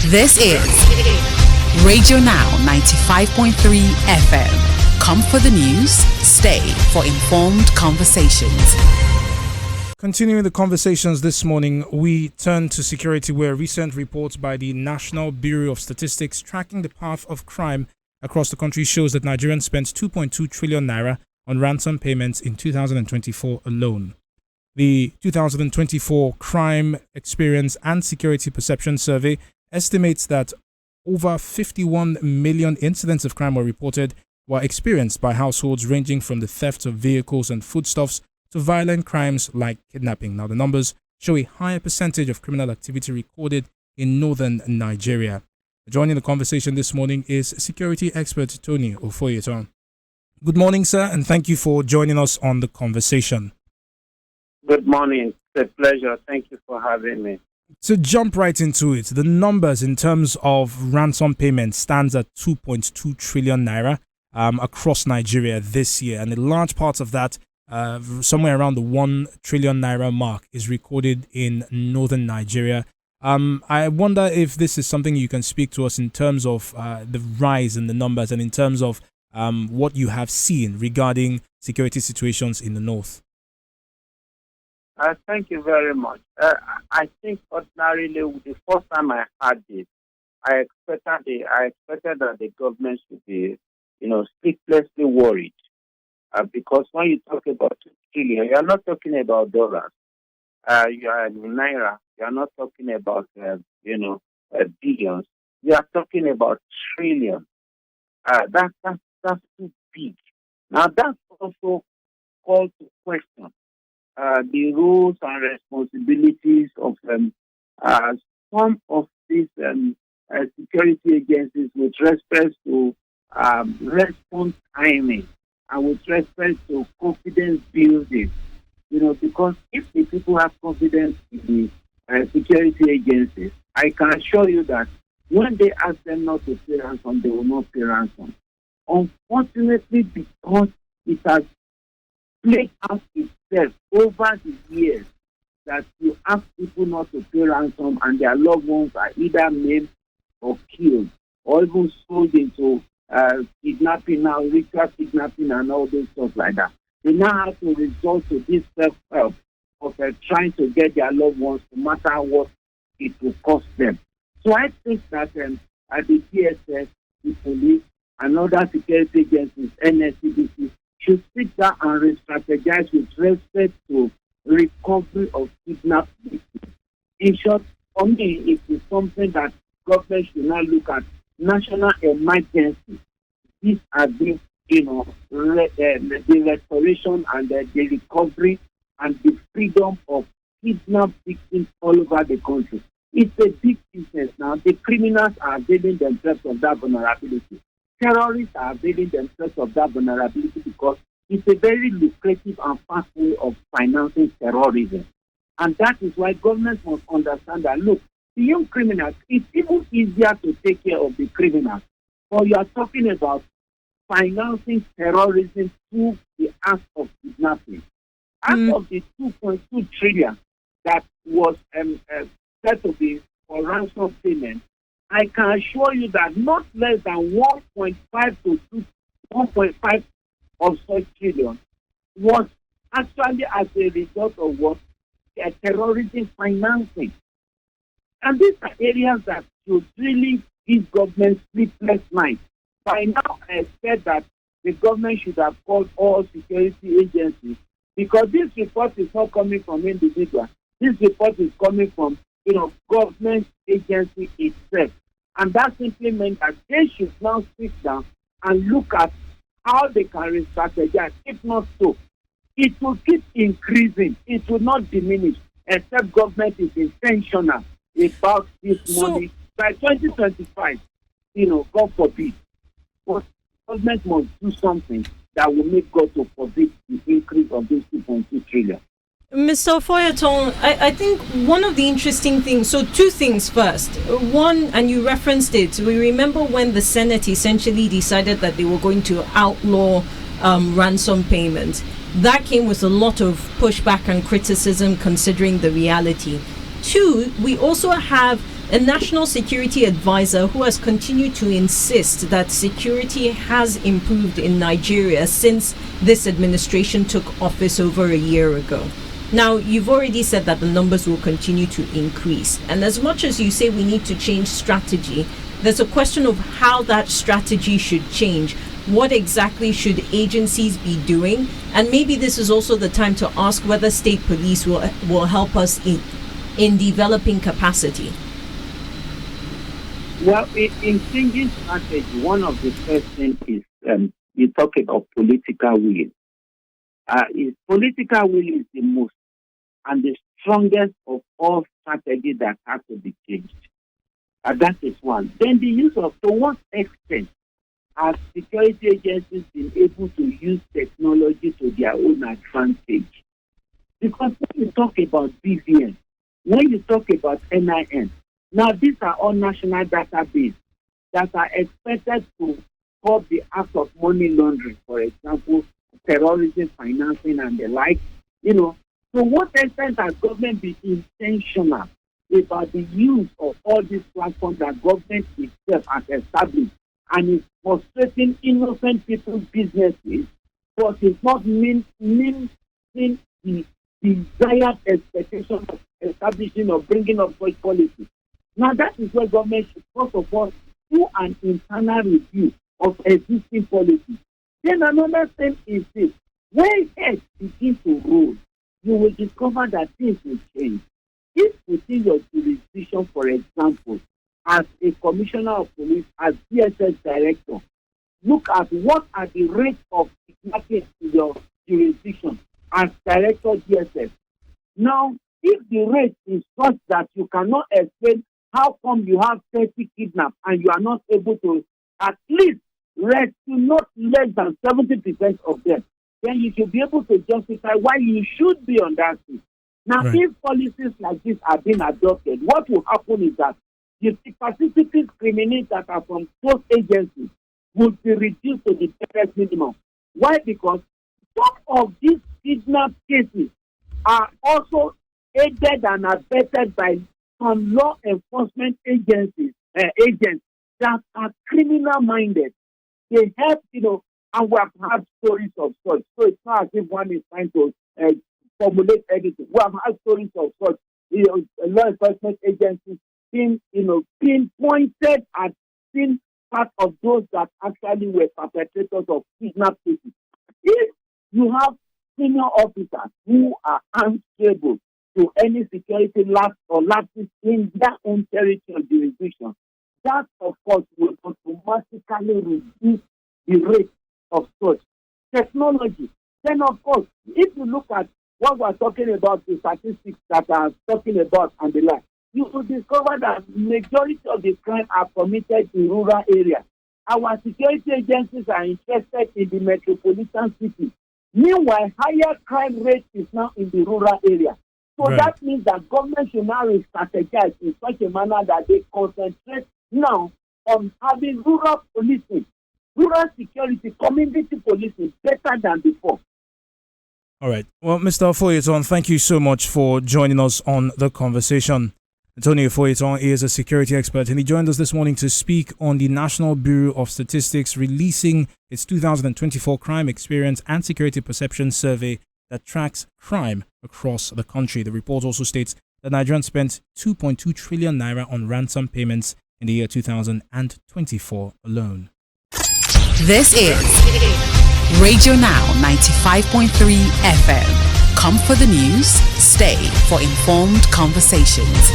This is Radio Now 95.3 FM. Come for the news, stay for informed conversations. Continuing the conversations this morning, we turn to security, where recent reports by the National Bureau of Statistics tracking the path of crime across the country shows that Nigerians spent 2.2 trillion naira on ransom payments in 2024 alone. The 2024 Crime Experience and Security Perception Survey estimates that over 51 million incidents of crime were experienced by households, ranging from the theft of vehicles and foodstuffs to violent crimes like kidnapping. Now, the numbers show a higher percentage of criminal activity recorded in northern Nigeria. Joining the conversation this morning is security expert Tony Ofoyeton. Good morning, sir, and thank you for joining us on the conversation. Good morning. It's a pleasure. Thank you for having me. To jump right into it, the numbers in terms of ransom payments stands at 2.2 trillion naira across Nigeria this year, and a large part of that, somewhere around the 1 trillion naira mark, is recorded in northern Nigeria. I wonder if this is something you can speak to us in terms of the rise in the numbers and in terms of what you have seen regarding security situations in the north. Thank you very much. I think ordinarily, the first time I heard this, I expected that the government should be, sleeplessly worried, because when you talk about 2 trillion, you are not talking about dollars. You are in naira. You are not talking about billions. You are talking about trillions. That's too big. Now that's also called to question the roles and responsibilities of some of these security agencies with respect to response timing and with respect to confidence building. Because if the people have confidence in the security agencies, I can assure you that when they ask them not to pay ransom, they will not pay ransom. Unfortunately, because it has played out itself over the years that you ask people not to pay ransom and their loved ones are either maimed or killed or even sold into kidnapping now, ritual kidnapping and all those stuff like that. They now have to resort to this self-help of trying to get their loved ones no matter what it will cost them. So I think that at the DSS, the police, and other security agencies, NSCDC, should sit down and re-strategize with respect to recovery of kidnapped victims. In short, for me, it is something that government should now look at national emergency. These are the restoration and the recovery and the freedom of kidnapped victims all over the country. It's a big business now. The criminals are availing themselves of that vulnerability. Terrorists are availing themselves of that vulnerability because it's a very lucrative and fast way of financing terrorism. And that is why governments must understand that, look, the young criminals, it's even easier to take care of the criminals. But you are talking about financing terrorism through the act of kidnapping. Out of the 2.2 trillion that was set to be for ransom payment, I can assure you that not less than 1.5 to 1.5 of such trillion was actually as a result of what? Terrorism financing. And these are areas that should really give government sleepless nights. By now, I expect that the government should have called all security agencies, because this report is not coming from individuals. This report is coming from, government agency itself. And that simply means that they should now sit down and look at how they can re-strategize. If not so, it will keep increasing. It will not diminish, except government is intentional about this money. By 2025, God forbid, but government must do something that will make God to forbid the increase of this 2.2 trillion. Mr. Ofoyeton, I think one of the interesting things, so two things first. One, and you referenced it, we remember when the Senate essentially decided that they were going to outlaw ransom payments. That came with a lot of pushback and criticism considering the reality. Two, we also have a national security advisor who has continued to insist that security has improved in Nigeria since this administration took office over a year ago. Now, you've already said that the numbers will continue to increase. And as much as you say we need to change strategy, there's a question of how that strategy should change. What exactly should agencies be doing? And maybe this is also the time to ask whether state police will help us in developing capacity. Well, in changing strategy, one of the first things is you talk about political will. Political will is the most and the strongest of all strategies that have to be changed. That is one. Then the use of, to what extent have security agencies been able to use technology to their own advantage? Because when you talk about BVN, when you talk about NIN, now these are all national databases that are expected to curb the act of money laundering, for example, terrorism, financing, and the like. To what extent has government been intentional about the use of all these platforms that government itself has established and is frustrating innocent people's businesses, but it's not meeting the desired expectation of establishing or bringing up such policies. Now that is where government should first of all do an internal review of existing policies. Then another thing is this: when heads begin to roll, you will discover that things will change. If within your jurisdiction, for example, as a commissioner of police, as DSS director, look at what are the rates of kidnapping in your jurisdiction as director DSS. Now, if the rate is such that you cannot explain how come you have 30 kidnapped and you are not able to at least rescue not less than 70% of them, then you should be able to justify why you should be on that seat. Now, right. If policies like this are being adopted, what will happen is that the specific criminals that are from those agencies will be reduced to the barest minimum. Why? Because some of these kidnap cases are also aided and abetted by some law enforcement agents that are criminal-minded. They help, and we have had stories of such. So it's not as if one is trying to formulate anything. We have had stories of such. Law enforcement agencies being pointed at being part of those that actually were perpetrators of kidnap cases. If you have senior officers who are answerable to any security lapse or lapses in their own territory jurisdiction, that, of course, will automatically reduce the rate of such technology. Then, of course, if you look at what we're talking about, the statistics that are talking about and the like, you will discover that majority of the crime are committed in rural areas. Our security agencies are interested in the metropolitan cities. Meanwhile, higher crime rate is now in the rural area. So right. That means that government should now strategize in such a manner that they concentrate now on having rural policing, rural security, community policing better than before. All right. Well, Mr. Ofoyeton, thank you so much for joining us on the conversation. Antonio Ofoyeton is a security expert, and he joined us this morning to speak on the National Bureau of Statistics releasing its 2024 Crime Experience and Security Perception Survey that tracks crime across the country. The report also states that Nigerians spent 2.2 trillion naira on ransom payments in the year 2024 alone. This is Radio Now 95.3 FM. Come for the news, stay for informed conversations.